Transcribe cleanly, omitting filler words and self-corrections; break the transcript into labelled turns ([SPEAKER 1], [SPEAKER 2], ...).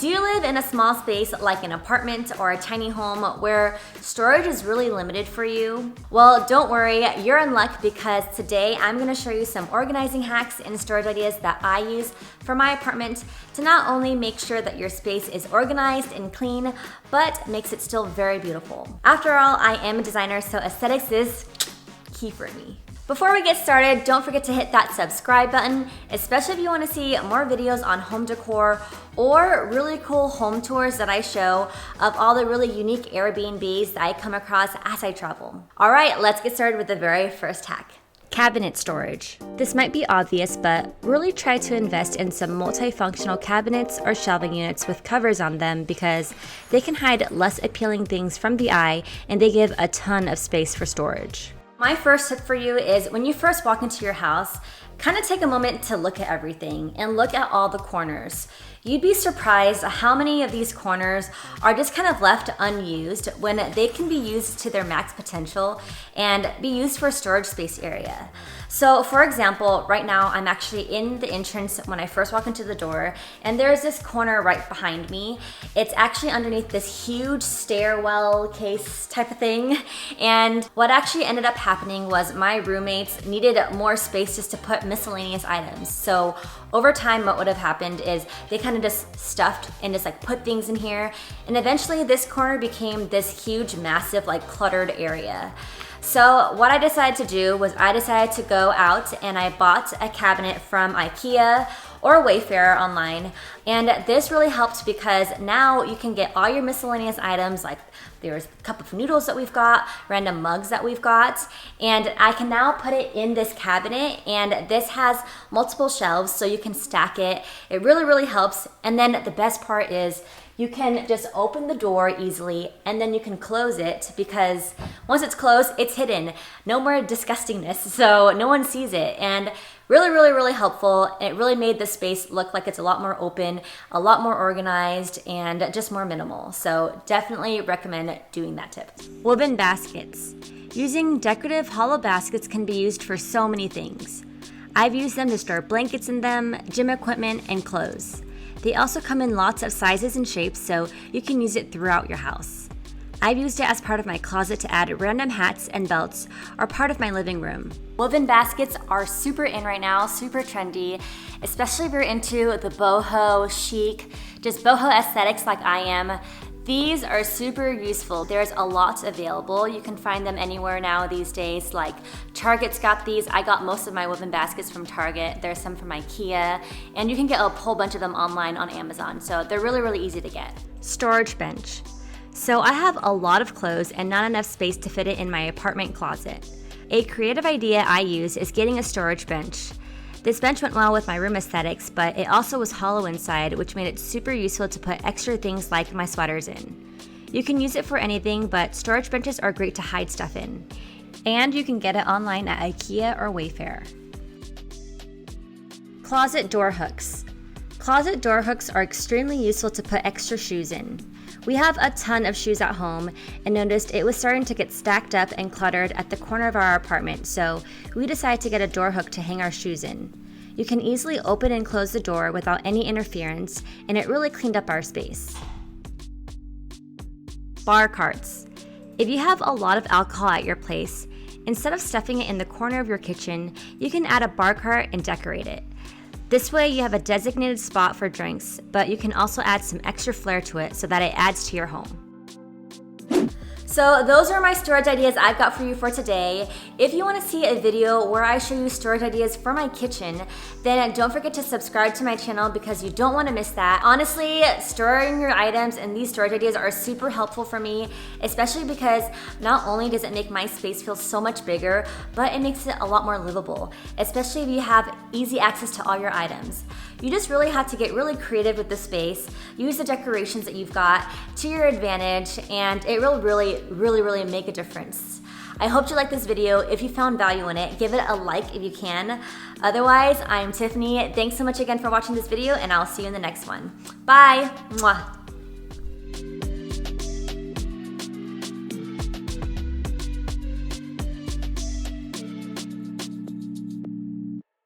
[SPEAKER 1] Do you live in a small space like an apartment or a tiny home where storage is really limited for you? Well, don't worry, you're in luck because today I'm gonna show you some organizing hacks and storage ideas that I use for my apartment to not only make sure that your space is organized and clean, but makes it still very beautiful. After all, I am a designer, so aesthetics is key for me. Before we get started, don't forget to hit that subscribe button, especially if you want to see more videos on home decor or really cool home tours that I show of all the really unique Airbnbs that I come across as I travel. All right, let's get started with the very first hack. Cabinet storage. This might be obvious, but really try to invest in some multifunctional cabinets or shelving units with covers on them because they can hide less appealing things from the eye and they give a ton of space for storage. My first tip for you is when you first walk into your house, kind of take a moment to look at everything and look at all the corners. You'd be surprised how many of these corners are just kind of left unused when they can be used to their max potential and be used for a storage space area. So for example, right now I'm actually in the entrance when I first walk into the door, and there's this corner right behind me. It's actually underneath this huge stairwell case type of thing. And what actually ended up happening was my roommates needed more space just to put miscellaneous items. So over time, what would have happened is they kind of just stuffed and just like put things in here. And eventually this corner became this huge, massive, like cluttered area. So what I decided to do was I decided to go out and I bought a cabinet from IKEA or Wayfair online. And this really helped because now you can get all your miscellaneous items, like there's a cup of noodles that we've got, random mugs that we've got, and I can now put it in this cabinet, and this has multiple shelves so you can stack it. It really, really helps. And then the best part is you can just open the door easily and then you can close it because once it's closed, it's hidden. No more disgustingness, so no one sees it. And really, really, really helpful. It really made the space look like it's a lot more open, a lot more organized, and just more minimal. So definitely recommend doing that tip. Woven baskets. Using decorative hollow baskets can be used for so many things. I've used them to store blankets in them, gym equipment, and clothes. They also come in lots of sizes and shapes, so you can use it throughout your house. I've used it as part of my closet to add random hats and belts or part of my living room. Woven baskets are super in right now, super trendy, especially if you're into the boho, chic, just boho aesthetics like I am. These are super useful. There's a lot available. You can find them anywhere now these days, like Target's got these. I got most of my woven baskets from Target. There's some from IKEA, and you can get a whole bunch of them online on Amazon. So they're really, really easy to get. Storage bench. So I have a lot of clothes and not enough space to fit it in my apartment closet. A creative idea I use is getting a storage bench. This bench went well with my room aesthetics, but it also was hollow inside, which made it super useful to put extra things like my sweaters in. You can use it for anything, but storage benches are great to hide stuff in. And you can get it online at IKEA or Wayfair. Closet door hooks. Closet door hooks are extremely useful to put extra shoes in. We have a ton of shoes at home and noticed it was starting to get stacked up and cluttered at the corner of our apartment, so we decided to get a door hook to hang our shoes in. You can easily open and close the door without any interference, and it really cleaned up our space. Bar carts. If you have a lot of alcohol at your place, instead of stuffing it in the corner of your kitchen, you can add a bar cart and decorate it. This way you have a designated spot for drinks, but you can also add some extra flair to it so that it adds to your home. So those are my storage ideas I've got for you for today. If you want to see a video where I show you storage ideas for my kitchen, then don't forget to subscribe to my channel because you don't want to miss that. Honestly, storing your items and these storage ideas are super helpful for me, especially because not only does it make my space feel so much bigger, but it makes it a lot more livable, especially if you have easy access to all your items. You just really have to get really creative with the space, use the decorations that you've got to your advantage, and it will really make a difference. I hope you liked this video. If you found value in it, give it a like if you can. Otherwise, I'm Tiffany. Thanks so much again for watching this video, and I'll see you in the next one. Bye! Mwah.